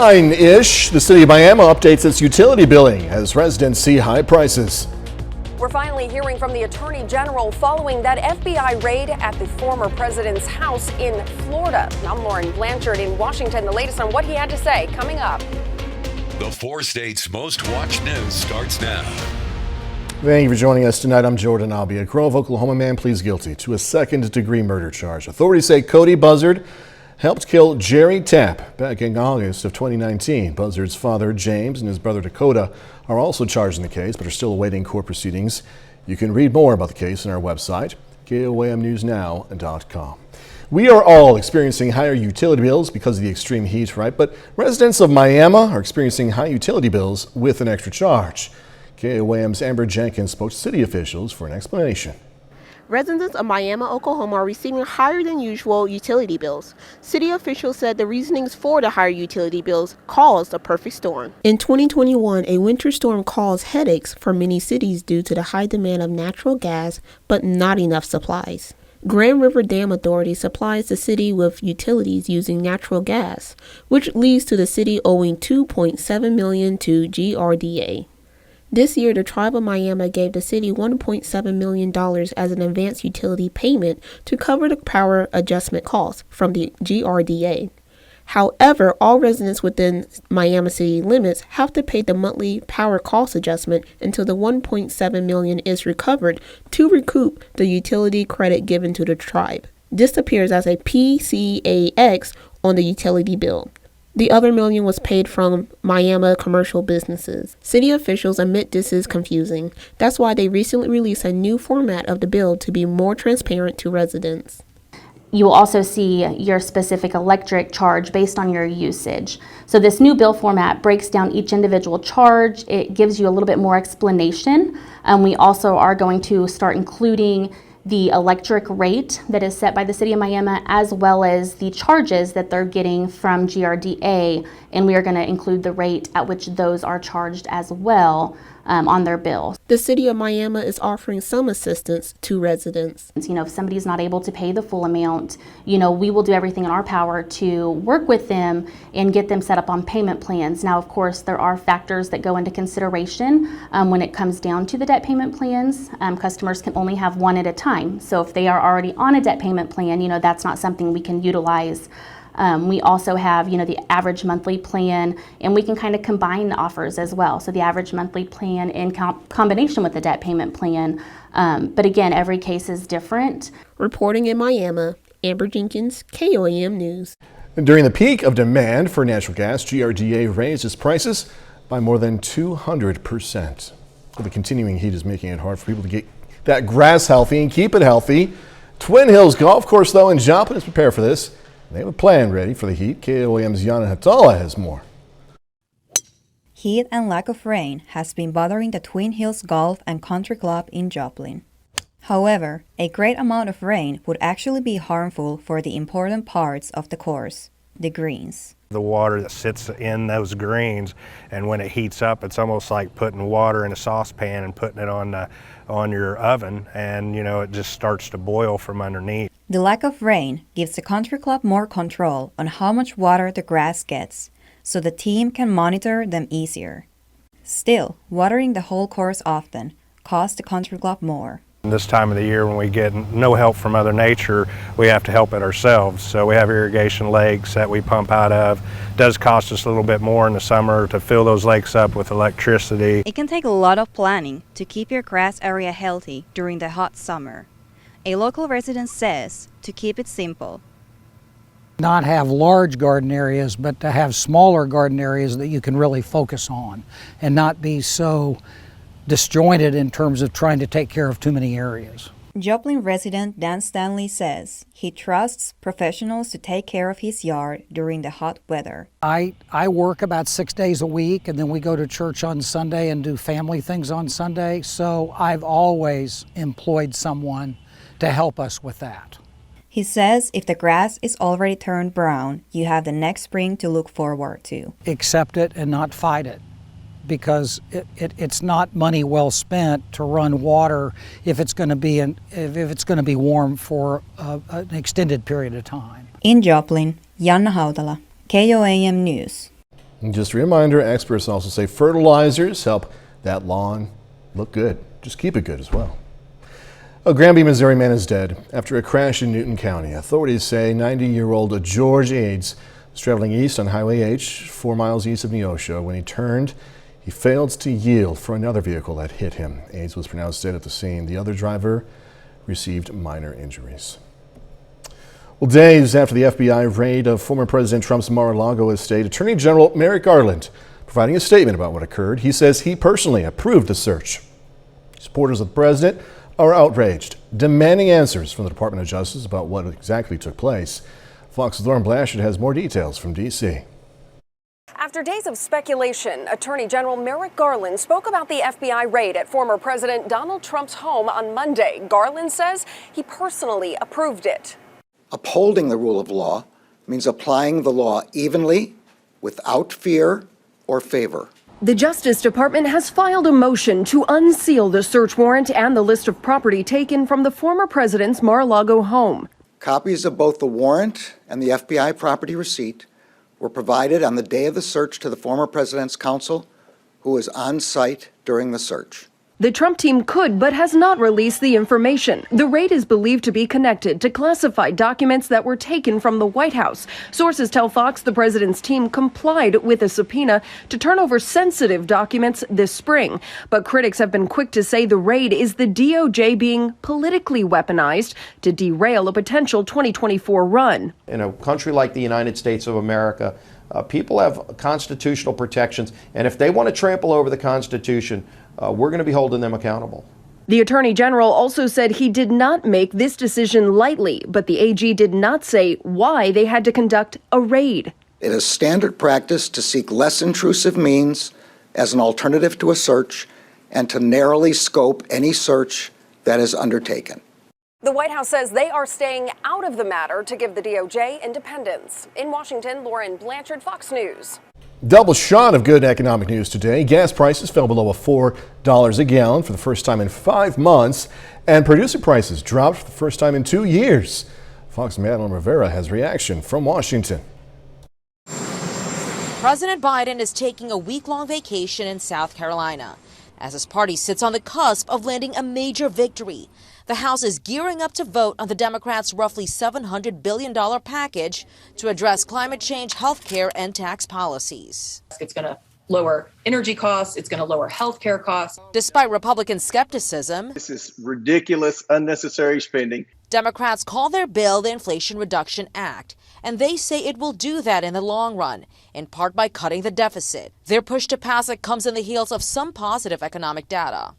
9-ish, the city of Miami updates its utility billing as residents see high prices. We're finally hearing from the Attorney General following that FBI raid at the former president's house in Florida. I'm Lauren Blanchard in Washington. The latest on what he had to say coming up. The 4 states' most watched news starts now. Thank you for joining us tonight. I'm Jordan Albee. A Grove, Oklahoma man pleads guilty to a second-degree murder charge. Authorities say Cody Buzzard helped kill Jerry Tapp back in August of 2019. Buzzard's father, James, and his brother, Dakota, are also charged in the case, but are still awaiting court proceedings. You can read more about the case on our website, KOAMnewsnow.com. We are all experiencing higher utility bills because of the extreme heat, right? But residents of Miami are experiencing high utility bills with an extra charge. KOAM's Amber Jenkins spoke to city officials for an explanation. Residents of Miami, Oklahoma are receiving higher than usual utility bills. City officials said the reasonings for the higher utility bills caused a perfect storm. In 2021, a winter storm caused headaches for many cities due to the high demand of natural gas, but not enough supplies. Grand River Dam Authority supplies the city with utilities using natural gas, which leads to the city owing $2.7 million to GRDA. This year, the Tribe of Miami gave the city $1.7 million as an advance utility payment to cover the power adjustment costs from the GRDA. However, all residents within Miami city limits have to pay the monthly power cost adjustment until the $1.7 million is recovered to recoup the utility credit given to the tribe. This appears as a PCAX on the utility bill. The other million was paid from Miami commercial businesses. City officials admit this is confusing. That's why they recently released a new format of the bill to be more transparent to residents. You will also see your specific electric charge based on your usage. So this new bill format breaks down each individual charge. It gives you a little bit more explanation. We also are going to start including the electric rate that is set by the City of Miami, as well as the charges that they're getting from GRDA, and we are going to include the rate at which those are charged as well on their bill. The City of Miami is offering some assistance to residents. You know, if somebody's not able to pay the full amount, you know, we will do everything in our power to work with them and get them set up on payment plans. Now, of course, there are factors that go into consideration when it comes down to the debt payment plans. Customers can only have one at a time. So if they are already on a debt payment plan, you know, that's not something we can utilize. We also have, you know, the average monthly plan, and we can kind of combine the offers as well. So the average monthly plan in combination with the debt payment plan. But again, every case is different. Reporting in Miami, Amber Jenkins, KOAM News. During the peak of demand for natural gas, GRDA raised its prices by more than 200%. The continuing heat is making it hard for people to get that grass healthy and keep it healthy. Twin Hills Golf Course, though, in Joplin is prepared for this. They have a plan ready for the heat. KOAM's Yana Hatala has more. Heat and lack of rain has been bothering the Twin Hills Golf and Country Club in Joplin. However, a great amount of rain would actually be harmful for the important parts of the course, the greens. The water that sits in those greens, and when it heats up, it's almost like putting water in a saucepan and putting it on your oven, and you know, it just starts to boil from underneath. The lack of rain gives the country club more control on how much water the grass gets, so the team can monitor them easier. Still, watering the whole course often costs the country club more. This time of the year when we get no help from Mother Nature, we have to help it ourselves. So we have irrigation lakes that we pump out of. It does cost us a little bit more in the summer to fill those lakes up with electricity. It can take a lot of planning to keep your grass area healthy during the hot summer. A local resident says to keep it simple. Not have large garden areas, but to have smaller garden areas that you can really focus on and not be so disjointed in terms of trying to take care of too many areas. Joplin resident Dan Stanley says he trusts professionals to take care of his yard during the hot weather. I work about 6 days a week, and then we go to church on Sunday and do family things on Sunday, so I've always employed someone to help us with that. He says if the grass is already turned brown, you have the next spring to look forward to. Accept it and not fight it, because it's not money well spent to run water if it's going to be warm for an extended period of time. In Joplin, Janna Hautala, KOAM News. And just a reminder, experts also say fertilizers help that lawn look good. Just keep it good as well. A Granby, Missouri man is dead after a crash in Newton County. Authorities say 90-year-old George Aids was traveling east on Highway H, 4 miles east of Neosho. When he turned, he failed to yield for another vehicle that hit him. Aids was pronounced dead at the scene. The other driver received minor injuries. Well, days after the FBI raid of former President Trump's Mar-a-Lago estate, Attorney General Merrick Garland providing a statement about what occurred. He says he personally approved the search. Supporters of the president are outraged, demanding answers from the Department of Justice about what exactly took place. Fox's Lauren Blanchard has more details from D.C. After days of speculation, Attorney General Merrick Garland spoke about the FBI raid at former President Donald Trump's home on Monday. Garland says he personally approved it. Upholding the rule of law means applying the law evenly, without fear or favor. The Justice Department has filed a motion to unseal the search warrant and the list of property taken from the former president's Mar-a-Lago home. Copies of both the warrant and the FBI property receipt were provided on the day of the search to the former president's counsel, who was on site during the search. The Trump team could but has not released the information. The raid is believed to be connected to classified documents that were taken from the White House. Sources tell Fox the president's team complied with a subpoena to turn over sensitive documents this spring. But critics have been quick to say the raid is the DOJ being politically weaponized to derail a potential 2024 run. In a country like the United States of America, people have constitutional protections, and if they want to trample over the Constitution, we're going to be holding them accountable. The Attorney General also said he did not make this decision lightly, but the AG did not say why they had to conduct a raid. It is standard practice to seek less intrusive means as an alternative to a search and to narrowly scope any search that is undertaken. The White House says they are staying out of the matter to give the DOJ independence. In Washington, Lauren Blanchard, Fox News. Double shot of good economic news today. Gas prices fell below $4 a gallon for the first time in 5 months, and producer prices dropped for the first time in 2 years. Fox Madeline Rivera has reaction from Washington. President Biden is taking a week-long vacation in South Carolina as his party sits on the cusp of landing a major victory. The House is gearing up to vote on the Democrats' roughly $700 billion package to address climate change, health care, and tax policies. It's going to lower energy costs. It's going to lower health care costs. Despite Republican skepticism, this is ridiculous, unnecessary spending. Democrats call their bill the Inflation Reduction Act, and they say it will do that in the long run, in part by cutting the deficit. Their push to pass it comes in the heels of some positive economic data.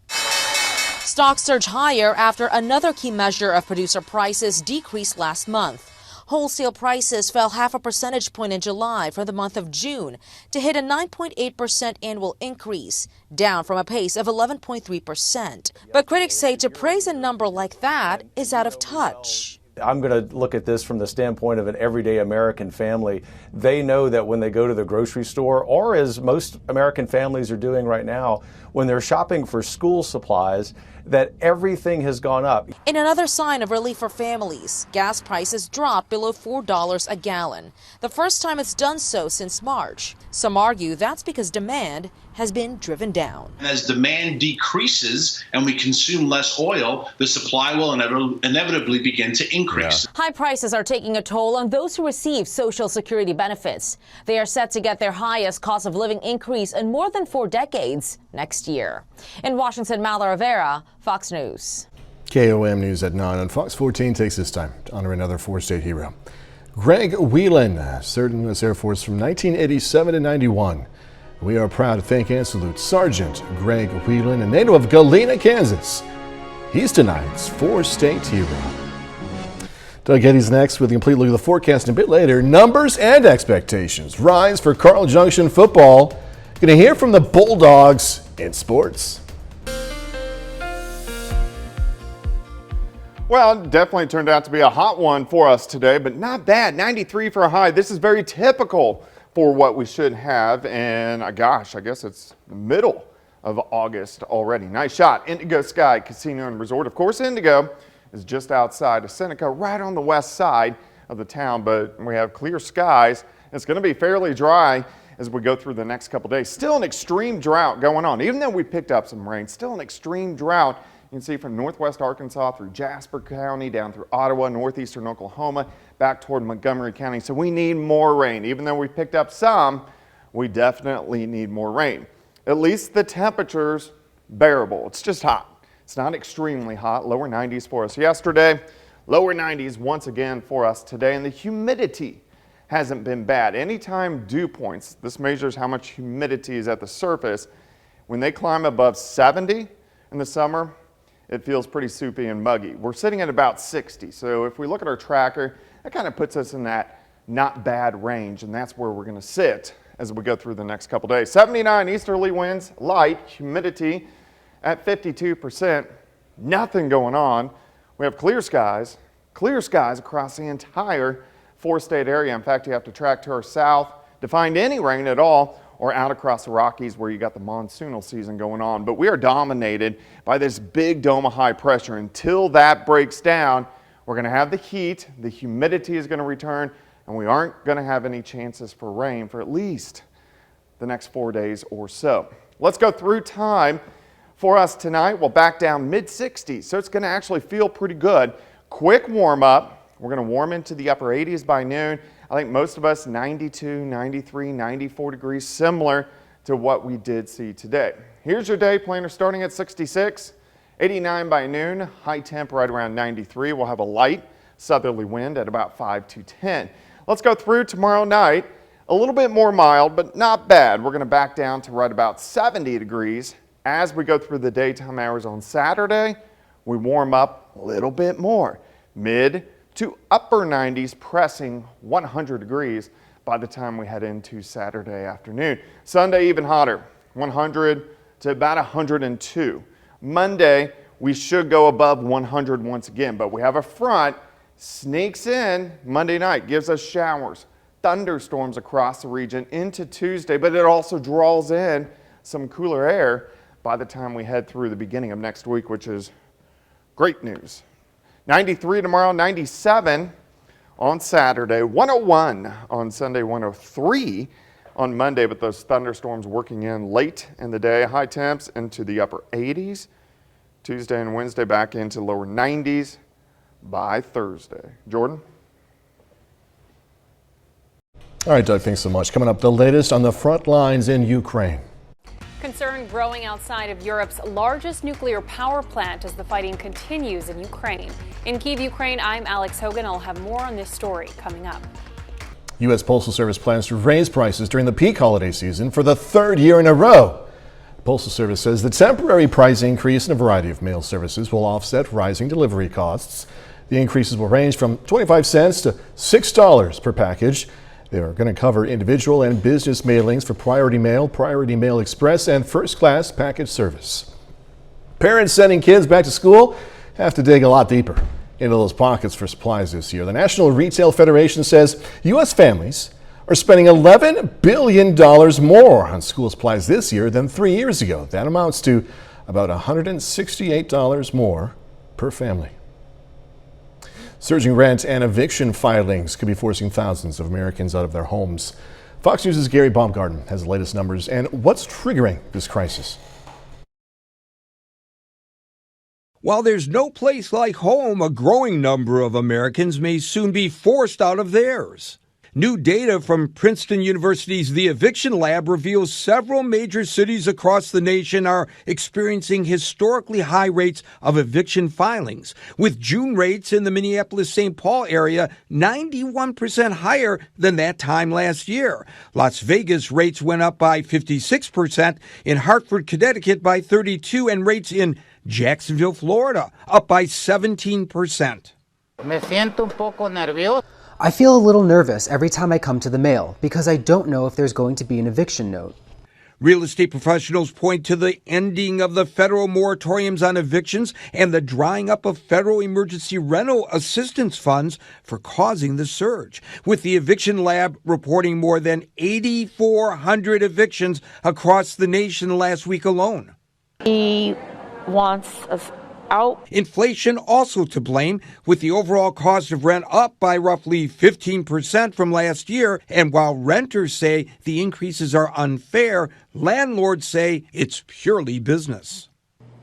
Stocks surge higher after another key measure of producer prices decreased last month. Wholesale prices fell 0.5 percentage point in July from the month of June to hit a 9.8% annual increase, down from a pace of 11.3%. But critics say to praise a number like that is out of touch. I'm going to look at this from the standpoint of an everyday American family. They know that when they go to the grocery store, or as most American families are doing right now, when they're shopping for school supplies, that everything has gone up. In another sign of relief for families, gas prices dropped below $4 a gallon, the first time it's done so since March. Some argue that's because demand has been driven down. And as demand decreases and we consume less oil, the supply will inevitably begin to increase. Yeah. High prices are taking a toll on those who receive Social Security benefits. They are set to get their highest cost of living increase in more than 4 decades next year. In Washington, Mala Rivera, Fox News. KOAM News at 9 on Fox 14 takes this time to honor another 4-state hero. Greg Whelan served in the U.S. Air Force from 1987 to 91. We are proud to thank and salute Sergeant Greg Whelan, a native of Galena, Kansas. He's tonight's 4-state hero. Doug Eddy's next with a complete look at the forecast. And a bit later, numbers and expectations rise for Carl Junction football. Going to hear from the Bulldogs in sports. Well, it definitely turned out to be a hot one for us today, but not bad. 93 for a high. This is very typical for what we should have. And gosh, I guess it's the middle of August already. Nice shot. Indigo Sky Casino and Resort. Of course, Indigo is just outside of Seneca, right on the west side of the town, but we have clear skies. It's going to be fairly dry as we go through the next couple days. Still an extreme drought going on. Even though we picked up some rain, still an extreme drought. You can see from northwest Arkansas through Jasper County, down through Ottawa, northeastern Oklahoma, back toward Montgomery County. So we need more rain. Even though we picked up some, we definitely need more rain. At least the temperature's bearable. It's just hot. It's not extremely hot. Lower 90s for us yesterday. Lower 90s once again for us today. And the humidity hasn't been bad. Anytime dew points, this measures how much humidity is at the surface, when they climb above 70 in the summer, it feels pretty soupy and muggy. We're sitting at about 60, so if we look at our tracker, that kind of puts us in that not bad range, and that's where we're going to sit as we go through the next couple days. 79 easterly winds, light, humidity at 52%, nothing going on. We have clear skies across the entire four-state area. In fact, you have to track to our south to find any rain at all, or out across the Rockies where you got the monsoonal season going on. But we are dominated by this big dome of high pressure. Until that breaks down, we're going to have the heat, the humidity is going to return, and we aren't going to have any chances for rain for at least the next 4 days or so. Let's go through time for us tonight. We'll back down mid-60s, so it's going to actually feel pretty good. Quick warm-up. We're going to warm into the upper 80s by noon. I think most of us 92, 93, 94 degrees, similar to what we did see today. Here's your day planner starting at 66, 89 by noon, high temp right around 93. We'll have a light southerly wind at about 5 to 10. Let's go through tomorrow night. A little bit more mild, but not bad. We're going to back down to right about 70 degrees. As we go through the daytime hours on Saturday, we warm up a little bit more. Mid to upper 90s, pressing 100 degrees by the time we head into Saturday afternoon. Sunday even hotter, 100 to about 102. Monday, we should go above 100 once again, but we have a front sneaks in Monday night, gives us showers, thunderstorms across the region into Tuesday, but it also draws in some cooler air by the time we head through the beginning of next week, which is great news. 93 tomorrow, 97 on Saturday, 101 on Sunday, 103 on Monday, but those thunderstorms working in late in the day. High temps into the upper 80s. Tuesday and Wednesday back into lower 90s by Thursday. Jordan? All right, Doug, thanks so much. Coming up, the latest on the front lines in Ukraine. Concern growing outside of Europe's largest nuclear power plant as the fighting continues in Ukraine. In Kyiv, Ukraine, I'm Alex Hogan. I'll have more on this story coming up. U.S. Postal Service plans to raise prices during the peak holiday season for the third year in a row. The Postal Service says the temporary price increase in a variety of mail services will offset rising delivery costs. The increases will range from 25 cents to $6 per package. They are going to cover individual and business mailings for Priority Mail Express, and first-class package service. Parents sending kids back to school have to dig a lot deeper into those pockets for supplies this year. The National Retail Federation says U.S. families are spending $11 billion more on school supplies this year than 3 years ago. That amounts to about $168 more per family. Surging rent and eviction filings could be forcing thousands of Americans out of their homes. Fox News' Gary Baumgarten has the latest numbers and what's triggering this crisis. While there's no place like home, a growing number of Americans may soon be forced out of theirs. New data from Princeton University's The Eviction Lab reveals several major cities across the nation are experiencing historically high rates of eviction filings, with June rates in the Minneapolis-St. Paul area 91% higher than that time last year. Las Vegas rates went up by 56%, in Hartford, Connecticut by 32%, and rates in Jacksonville, Florida up by 17%. Me siento un poco nervioso. I feel a little nervous every time I come to the mail because I don't know if there's going to be an eviction note. Real estate professionals point to the ending of the federal moratoriums on evictions and the drying up of federal emergency rental assistance funds for causing the surge, with the Eviction Lab reporting more than 8,400 evictions across the nation last week alone. He wants out. Inflation also to blame, with the overall cost of rent up by roughly 15% from last year. And while renters say the increases are unfair, landlords say it's purely business.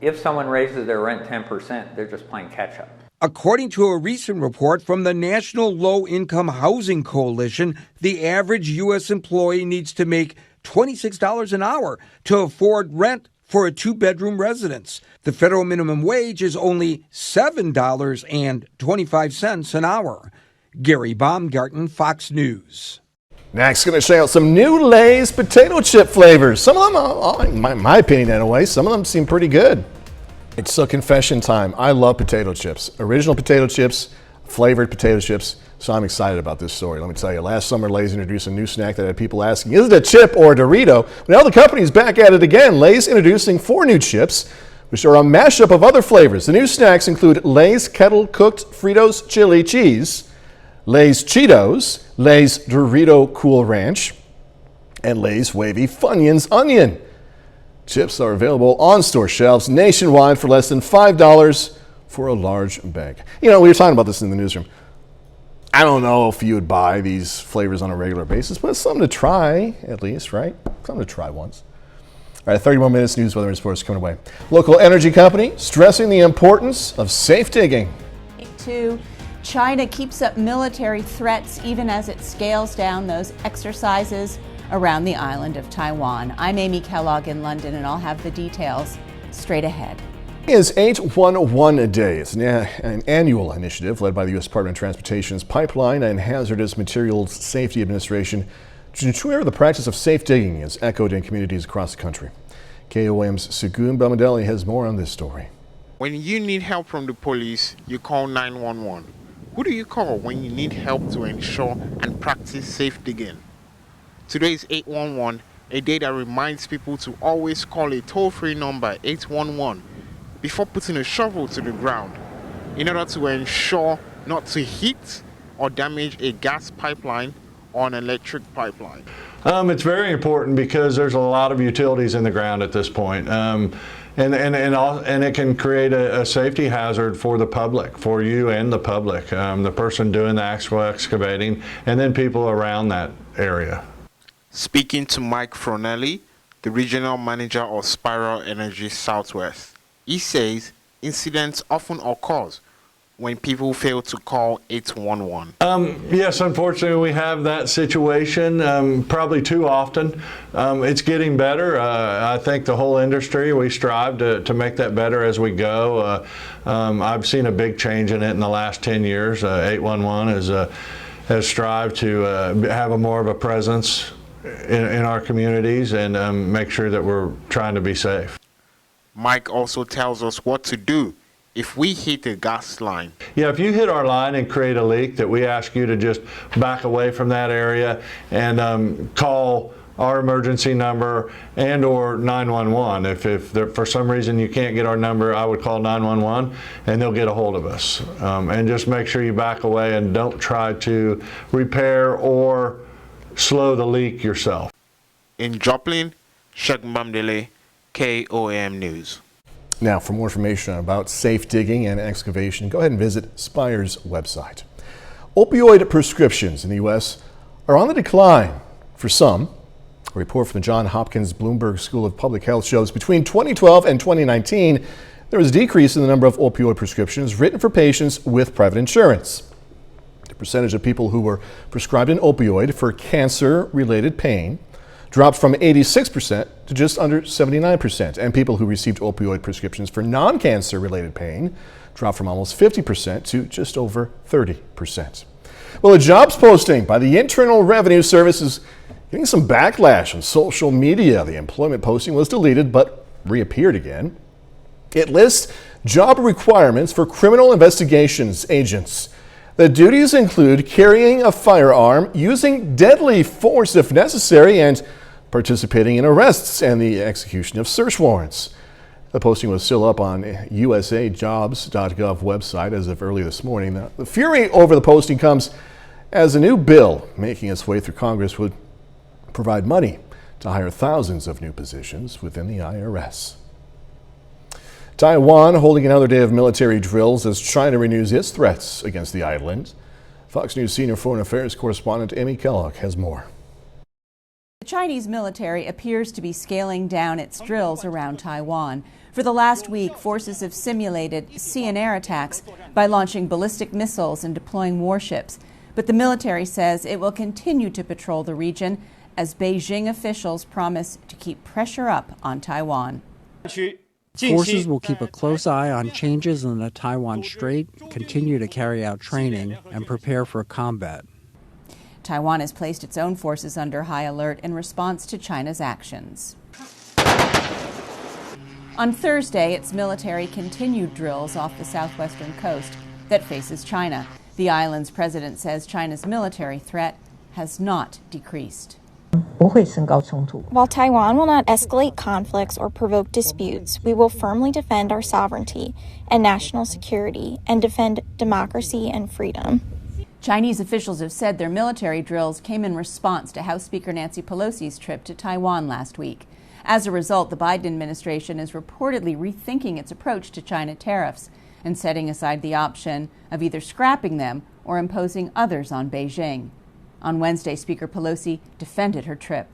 If someone raises their rent 10%, they're just playing catch up. According to a recent report from the National Low Income Housing Coalition, the average U.S. employee needs to make $26 an hour to afford rent for a two-bedroom residence. The federal minimum wage is only $7.25 an hour. Gary Baumgarten, Fox News. Next, going to show out some new Lay's potato chip flavors. Some of them, in my opinion anyway, some of them seem pretty good. It's a confession time. I love potato chips. Original potato chips, flavored potato chips. So I'm excited about this story. Let me tell you, last summer Lay's introduced a new snack that had people asking, is it a chip or a Dorito? Now the company's back at it again. Lay's introducing 4 new chips, which are a mashup of other flavors. The new snacks include Lay's Kettle Cooked Fritos Chili Cheese, Lay's Cheetos, Lay's Dorito Cool Ranch, and Lay's Wavy Funyuns Onion. Chips are available on store shelves nationwide for less than $5 for a large bag. You know, we were talking about this in the newsroom. I don't know if you would buy these flavors on a regular basis, but it's something to try at least, right? Something to try once. All right, 30 more minutes, news, weather, and sports coming away. Local energy company stressing the importance of safe digging. China keeps up military threats even as it scales down those exercises around the island of Taiwan. I'm Amy Kellogg in London, and I'll have the details straight ahead. Is 811 Day. It's an annual initiative led by the U.S. Department of Transportation's Pipeline and Hazardous Materials Safety Administration to ensure the practice of safe digging is echoed in communities across the country. KOAM's Sugun Bamadeli has more on this story. When you need help from the police, you call 911. Who do you call when you need help to ensure and practice safe digging? Today is 811, a day that reminds people to always call a toll-free number 811 before putting a shovel to the ground in order to ensure not to hit or damage a gas pipeline or an electric pipeline. It's very important because there's a lot of utilities in the ground at this point. And it can create a safety hazard for the public, for you and the public, the person doing the actual excavating, and then people around that area. Speaking to Mike Fronelli, the regional manager of Spiral Energy Southwest, he says incidents often occur when people fail to call 811. Yes, unfortunately we have that situation probably too often. It's getting better. I think the whole industry, we strive to make that better as we go. I've seen a big change in it in the last 10 years. 811 has strived to have more of a presence in our communities and make sure that we're trying to be safe. Mike also tells us what to do if we hit a gas line. Yeah, if you hit our line and create a leak, that we ask you to just back away from that area and call our emergency number and or 911. If for some reason you can't get our number, I would call 911 and they'll get a hold of us. And just make sure you back away and don't try to repair or slow the leak yourself. In Joplin, Sugun Bamadeli, KOAM News. Now, for more information about safe digging and excavation, go ahead and visit Spire's website. Opioid prescriptions in the U.S. are on the decline for some. A report from the Johns Hopkins Bloomberg School of Public Health shows between 2012 and 2019, there was a decrease in the number of opioid prescriptions written for patients with private insurance. The percentage of people who were prescribed an opioid for cancer-related pain dropped from 86% to just under 79%, and people who received opioid prescriptions for non-cancer related pain dropped from almost 50% to just over 30%. Well, a jobs posting by the Internal Revenue Service is getting some backlash on social media. The employment posting was deleted but reappeared again. It lists job requirements for criminal investigations agents. The duties include carrying a firearm, using deadly force if necessary, and participating in arrests and the execution of search warrants. The posting was still up on usajobs.gov website as of early this morning. Now, the fury over the posting comes as a new bill making its way through Congress would provide money to hire thousands of new positions within the IRS. Taiwan holding another day of military drills as China renews its threats against the island. Fox News senior foreign affairs correspondent Amy Kellogg has more. The Chinese military appears to be scaling down its drills around Taiwan. For the last week, forces have simulated sea and air attacks by launching ballistic missiles and deploying warships. But the military says it will continue to patrol the region as Beijing officials promise to keep pressure up on Taiwan. Forces will keep a close eye on changes in the Taiwan Strait, continue to carry out training, and prepare for combat. Taiwan has placed its own forces under high alert in response to China's actions. On Thursday, its military continued drills off the southwestern coast that faces China. The island's president says China's military threat has not decreased. While Taiwan will not escalate conflicts or provoke disputes, we will firmly defend our sovereignty and national security and defend democracy and freedom. Chinese officials have said their military drills came in response to House Speaker Nancy Pelosi's trip to Taiwan last week. As a result, the Biden administration is reportedly rethinking its approach to China tariffs and setting aside the option of either scrapping them or imposing others on Beijing. On Wednesday, Speaker Pelosi defended her trip.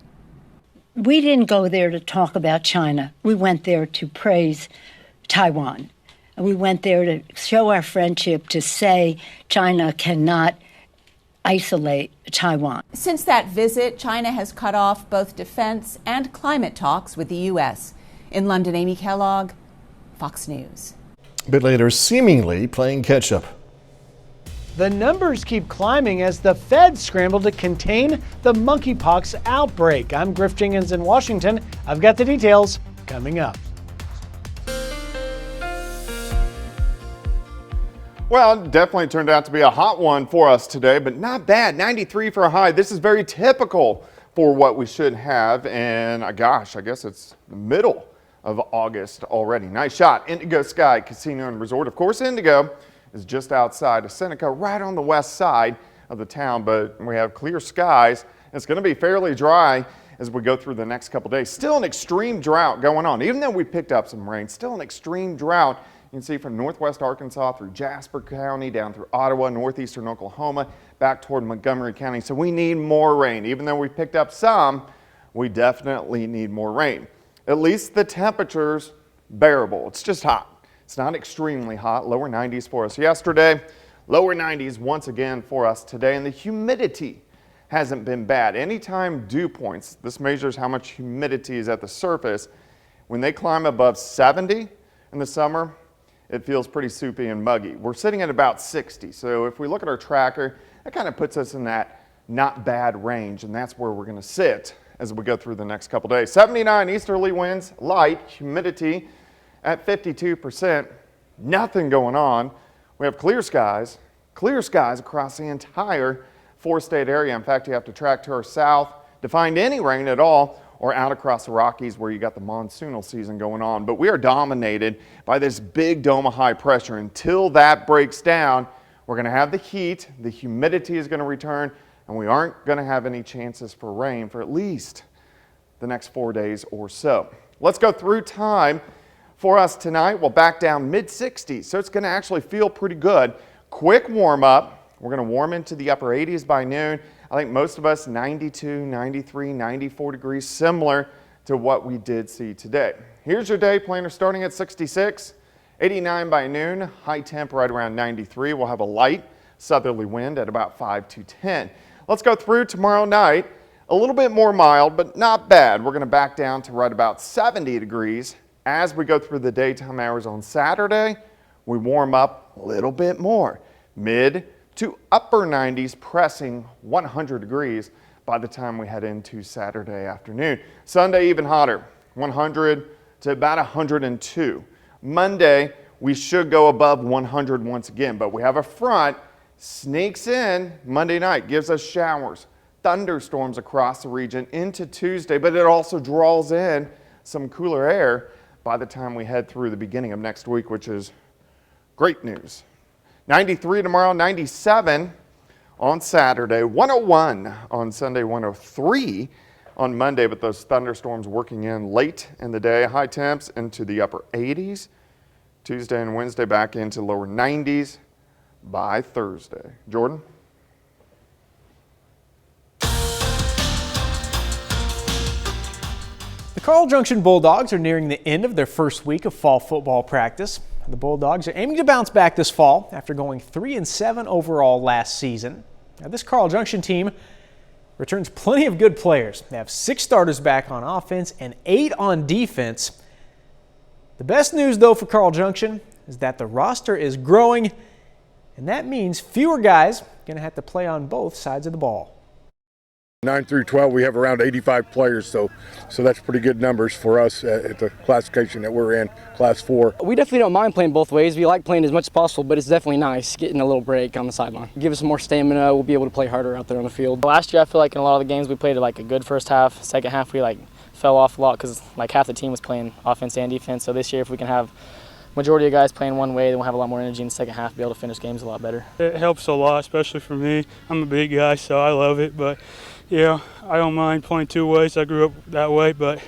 We didn't go there to talk about China. We went there to praise Taiwan. We went there to show our friendship, to say China cannot isolate Taiwan. Since that visit, China has cut off both defense and climate talks with the U.S. In London, Amy Kellogg, Fox News. A bit later, seemingly playing catch-up. The numbers keep climbing as the feds scramble to contain the monkeypox outbreak. I'm Griff Jenkins in Washington. I've got the details coming up. Well, it definitely turned out to be a hot one for us today, but not bad. 93 for a high. This is very typical for what we should have. And gosh, I guess it's the middle of August already. Nice shot. Indigo Sky Casino and Resort. Of course, Indigo is just outside of Seneca, right on the west side of the town, but we have clear skies. It's going to be fairly dry as we go through the next couple days. Still an extreme drought going on. Even though we picked up some rain, still an extreme drought. You can see from northwest Arkansas through Jasper County, down through Ottawa, northeastern Oklahoma, back toward Montgomery County. So we need more rain. Even though we picked up some, we definitely need more rain. At least the temperature's bearable. It's just hot. It's not extremely hot. Lower 90s for us yesterday. Lower 90s once again for us today. And the humidity hasn't been bad. Anytime dew points, this measures how much humidity is at the surface. When they climb above 70 in the summer, it feels pretty soupy and muggy. We're sitting at about 60. So if we look at our tracker, that kind of puts us in that not bad range. And that's where we're going to sit as we go through the next couple days. 79 easterly winds, light, humidity at 52%. Nothing going on. We have clear skies across the entire four-state area. In fact, you have to track to our south to find any rain at all, or out across the Rockies where you got the monsoonal season going on. But we are dominated by this big dome of high pressure. Until that breaks down, we're going to have the heat, the humidity is going to return, and we aren't going to have any chances for rain for at least the next 4 days or so. Let's go through time for us tonight. We'll back down mid-60s, so it's going to actually feel pretty good. Quick warm up. We're going to warm into the upper 80s by noon. I think most of us 92, 93, 94 degrees, similar to what we did see today. Here's your day planner starting at 66, 89 by noon, high temp right around 93. We'll have a light southerly wind at about 5 to 10. Let's go through tomorrow night. A little bit more mild, but not bad. We're going to back down to right about 70 degrees. As we go through the daytime hours on Saturday, we warm up a little bit more. Mid to upper 90s, pressing 100 degrees by the time we head into Saturday afternoon. Sunday, even hotter, 100 to about 102. Monday, we should go above 100 once again, but we have a front sneaks in Monday night, gives us showers, thunderstorms across the region into Tuesday, but it also draws in some cooler air by the time we head through the beginning of next week, which is great news. 93 tomorrow, 97 on Saturday, 101 on Sunday, 103 on Monday, but those thunderstorms working in late in the day. High temps into the upper 80s. Tuesday and Wednesday back into lower 90s by Thursday. Jordan? The Carl Junction Bulldogs are nearing the end of their first week of fall football practice. The Bulldogs are aiming to bounce back this fall after going 3-7 overall last season. Now, this Carl Junction team returns plenty of good players. They have 6 starters back on offense and 8 on defense. The best news, though, for Carl Junction is that the roster is growing, and that means fewer guys are going to have to play on both sides of the ball. 9 through 12, we have around 85 players, so that's pretty good numbers for us at the classification that we're in, Class 4. We definitely don't mind playing both ways. We like playing as much as possible, but it's definitely nice getting a little break on the sideline. Give us some more stamina. We'll be able to play harder out there on the field. Last year, I feel like in a lot of the games we played like a good first half. Second half, we fell off a lot because like half the team was playing offense and defense. So this year, if we can have majority of guys playing one way, then we'll have a lot more energy in the second half to be able to finish games a lot better. It helps a lot, especially for me. I'm a big guy, so I love it, but yeah, I don't mind playing 2 ways. I grew up that way, but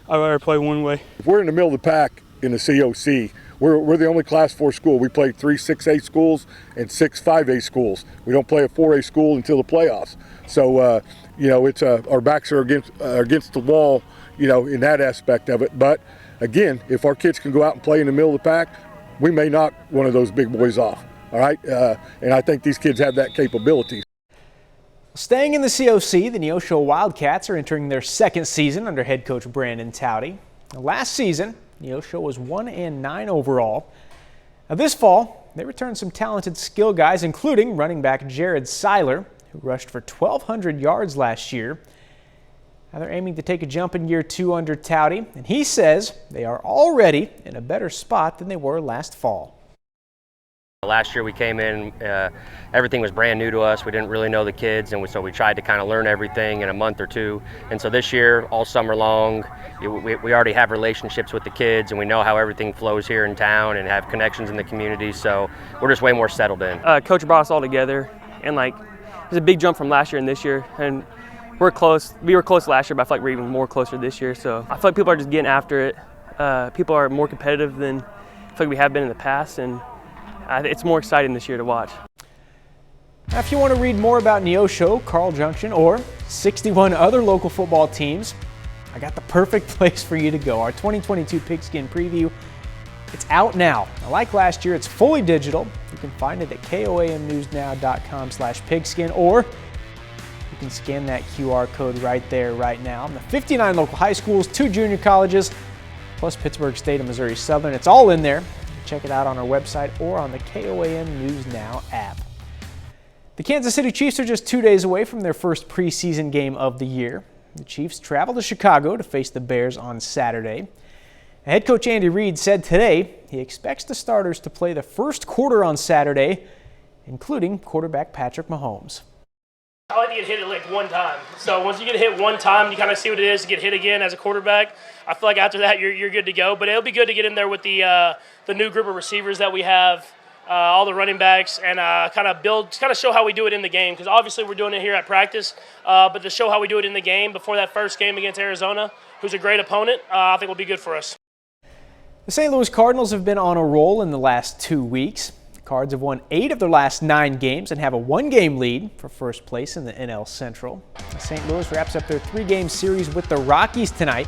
I'd rather play 1 way. If we're in the middle of the pack in the COC, we're the only Class 4 school. We play 3 6A schools and 6 5A schools. We don't play a 4A school until the playoffs. So, it's our backs are against the wall, in that aspect of it. But again, if our kids can go out and play in the middle of the pack, we may knock one of those big boys off. All right, and I think these kids have that capability. Staying in the COC, the Neosho Wildcats are entering their second season under head coach Brandon Towdy. Last season, Neosho was 1-9 overall. Now this fall, they returned some talented skill guys, including running back Jared Seiler, who rushed for 1,200 yards last year. Now they're aiming to take a jump in year 2 under Towdy, and he says they are already in a better spot than they were last fall. Last year we came in, everything was brand new to us. We didn't really know the kids, and so we tried to kind of learn everything in a month or 2. And so this year, all summer long, we already have relationships with the kids, and we know how everything flows here in town and have connections in the community. So we're just way more settled in. Coach brought us all together, and there's a big jump from last year and this year. And we're close. We were close last year, but I feel like we're even more closer this year. So I feel like people are just getting after it. People are more competitive than I feel like we have been in the past, and it's more exciting this year to watch. Now, if you want to read more about Neosho, Carl Junction, or 61 other local football teams, I got the perfect place for you to go. Our 2022 Pigskin Preview, it's out now. Now, like last year, it's fully digital. You can find it at koamnewsnow.com/pigskin, or you can scan that QR code right there, right now. The 59 local high schools, 2 junior colleges, plus Pittsburgh State and Missouri Southern. It's all in there. Check it out on our website or on the KOAM News Now app. The Kansas City Chiefs are just 2 days away from their first preseason game of the year. The Chiefs travel to Chicago to face the Bears on Saturday. Head coach Andy Reid said today he expects the starters to play the first quarter on Saturday, including quarterback Patrick Mahomes. I like to get hit at one time. So once you get hit one time, you kind of see what it is to get hit again as a quarterback. I feel like after that, you're good to go. But it'll be good to get in there with the new group of receivers that we have, all the running backs, and kind of show how we do it in the game. Because obviously we're doing it here at practice, but to show how we do it in the game before that first game against Arizona, who's a great opponent, I think will be good for us. The St. Louis Cardinals have been on a roll in the last 2 weeks. Cards have won 8 of their last 9 games and have a 1-game lead for first place in the NL Central. St. Louis wraps up their 3-game series with the Rockies tonight.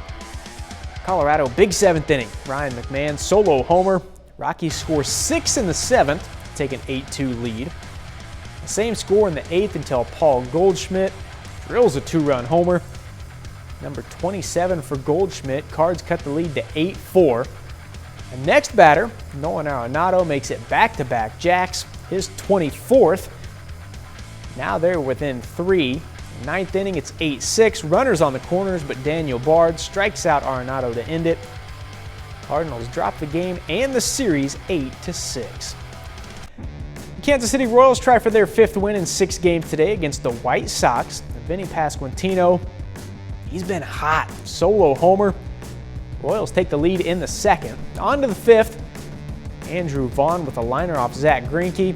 Colorado, big 7th inning. Ryan McMahon solo homer. Rockies score 6 in the 7th, take an 8-2 lead. The same score in the 8th until Paul Goldschmidt drills a 2-run homer. Number 27 for Goldschmidt. Cards cut the lead to 8-4. The next batter, Nolan Arenado, makes it back-to-back jacks, his 24th. Now they're within 3. 9th inning, it's 8-6. Runners on the corners, but Daniel Bard strikes out Arenado to end it. Cardinals drop the game and the series 8-6. The Kansas City Royals try for their 5th win in 6 games today against the White Sox. Vinny Pasquantino, he's been hot. Solo homer. Royals take the lead in the 2nd. On to the 5th. Andrew Vaughn with a liner off Zach Greinke.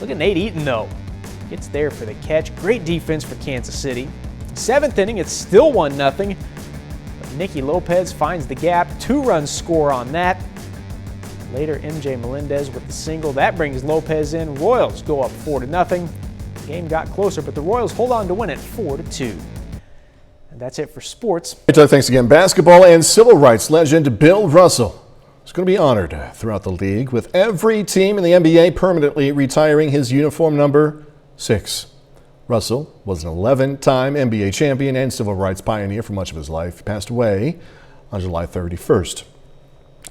Look at Nate Eaton, though. Gets there for the catch. Great defense for Kansas City. 7th inning, it's still 1-0. But Nicky Lopez finds the gap. 2-run score on that. Later, MJ Melendez with the single. That brings Lopez in. Royals go up 4-0. The game got closer, but the Royals hold on to win it 4-2. And that's it for sports. Hey, Doug, thanks again. Basketball and civil rights legend Bill Russell is going to be honored throughout the league, with every team in the NBA permanently retiring his uniform number 6. Russell was an 11-time NBA champion and civil rights pioneer for much of his life. He passed away on July 31st.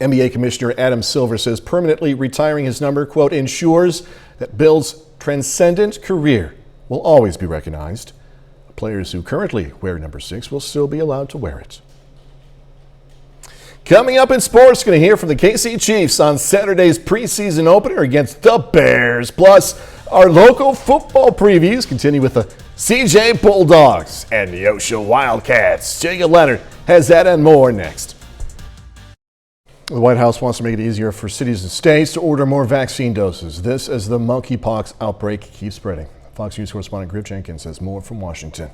NBA Commissioner Adam Silver says permanently retiring his number, quote, ensures that Bill's transcendent career will always be recognized. Players who currently wear number 6 will still be allowed to wear it. Coming up in sports, going to hear from the KC Chiefs on Saturday's preseason opener against the Bears. Plus, our local football previews continue with the CJ Bulldogs and the Neosho Wildcats. Jacob Leonard has that and more next. The White House wants to make it easier for cities and states to order more vaccine doses. This as the monkeypox outbreak keeps spreading. Fox News correspondent Griff Jenkins has more from Washington.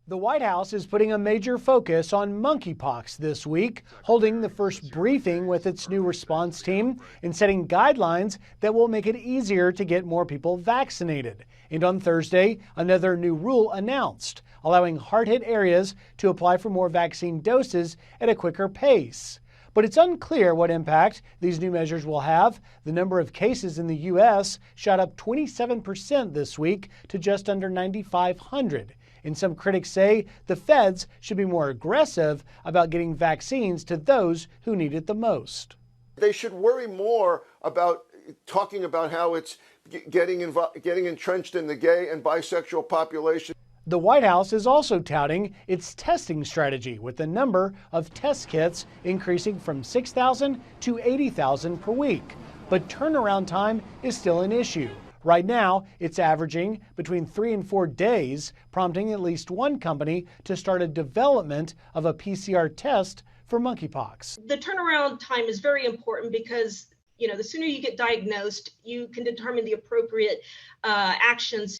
The White House is putting a major focus on monkeypox this week, holding the first briefing with its new response team and setting guidelines that will make it easier to get more people vaccinated. And on Thursday, another new rule announced, allowing hard-hit areas to apply for more vaccine doses at a quicker pace. But it's unclear what impact these new measures will have. The number of cases in the U.S. shot up 27% this week to just under 9,500. And some critics say the feds should be more aggressive about getting vaccines to those who need it the most. They should worry more about talking about how it's getting entrenched in the gay and bisexual population. The White House is also touting its testing strategy, with the number of test kits increasing from 6,000 to 80,000 per week. But turnaround time is still an issue. Right now, it's averaging between 3 and 4 days, prompting at least one company to start a development of a PCR test for monkeypox. The turnaround time is very important because, the sooner you get diagnosed, you can determine the appropriate actions.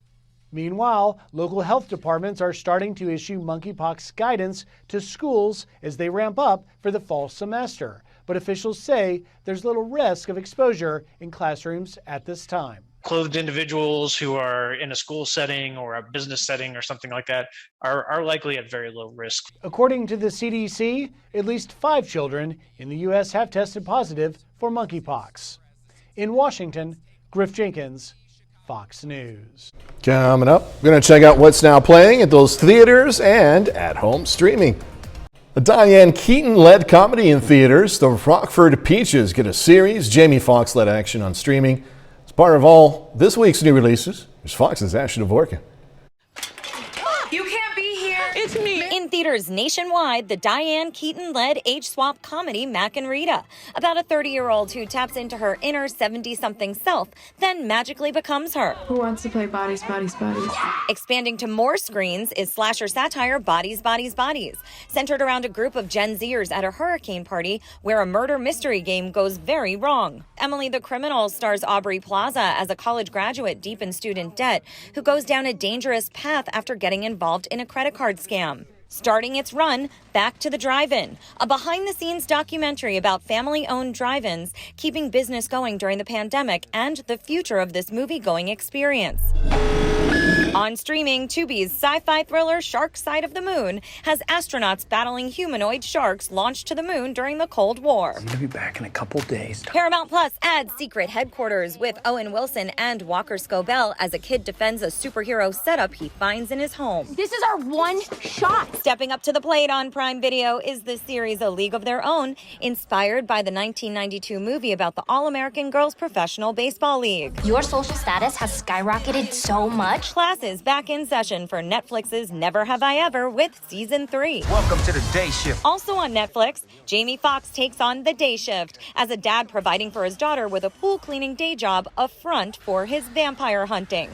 Meanwhile, local health departments are starting to issue monkeypox guidance to schools as they ramp up for the fall semester. But officials say there's little risk of exposure in classrooms at this time. Clothed individuals who are in a school setting or a business setting or something like that are likely at very low risk. According to the CDC, at least 5 children in the U.S. have tested positive for monkeypox. In Washington, Griff Jenkins, Fox News. Coming up, we're going to check out what's now playing at those theaters and at home streaming. A Diane Keaton-led comedy in theaters, The Rockford Peaches, get a series. Jamie Foxx led action on streaming. As part of all this week's new releases, here's Fox's Ashley Dvorkin. You can't be here. It's me. In theaters nationwide, the Diane Keaton-led age-swap comedy Mac and Rita, about a 30-year-old who taps into her inner 70-something self, then magically becomes her. Who wants to play Bodies, Bodies, Bodies? Expanding to more screens is slasher satire Bodies, Bodies, Bodies, centered around a group of Gen Zers at a hurricane party where a murder mystery game goes very wrong. Emily the Criminal stars Aubrey Plaza as a college graduate deep in student debt who goes down a dangerous path after getting involved in a credit card scam. Starting its run, Back to the Drive-In, a behind-the-scenes documentary about family-owned drive-ins keeping business going during the pandemic and the future of this movie-going experience. On streaming, Tubi's sci-fi thriller Shark Side of the Moon has astronauts battling humanoid sharks launched to the moon during the Cold War. I'm gonna be back in a couple days. Paramount Plus adds Secret Headquarters with Owen Wilson and Walker Scobell as a kid defends a superhero setup he finds in his home. This is our one shot. Stepping up to the plate on Prime Video is the series A League of Their Own, inspired by the 1992 movie about the All-American Girls Professional Baseball League. Your social status has skyrocketed so much. Classes back in session for Netflix's Never Have I Ever with Season 3. Welcome to the day shift. Also on Netflix, Jamie Foxx takes on The Day Shift as a dad providing for his daughter with a pool cleaning day job, a front for his vampire hunting.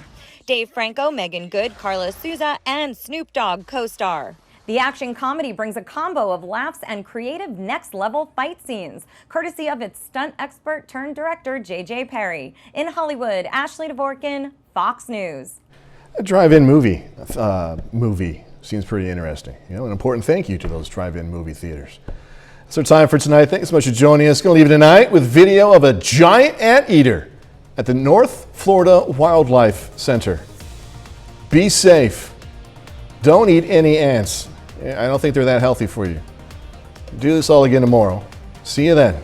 Dave Franco, Megan Good, Carla Souza, and Snoop Dogg co-star. The action comedy brings a combo of laughs and creative next-level fight scenes, courtesy of its stunt expert turned director J.J. Perry. In Hollywood, Ashley Dvorkin, Fox News. A drive-in movie seems pretty interesting. An important thank you to those drive-in movie theaters. That's our time for tonight. Thanks so much for joining us. Going to leave it tonight with video of a giant anteater at the North Florida Wildlife Center. Be safe. Don't eat any ants. I don't think they're that healthy for you. Do this all again tomorrow. See you then.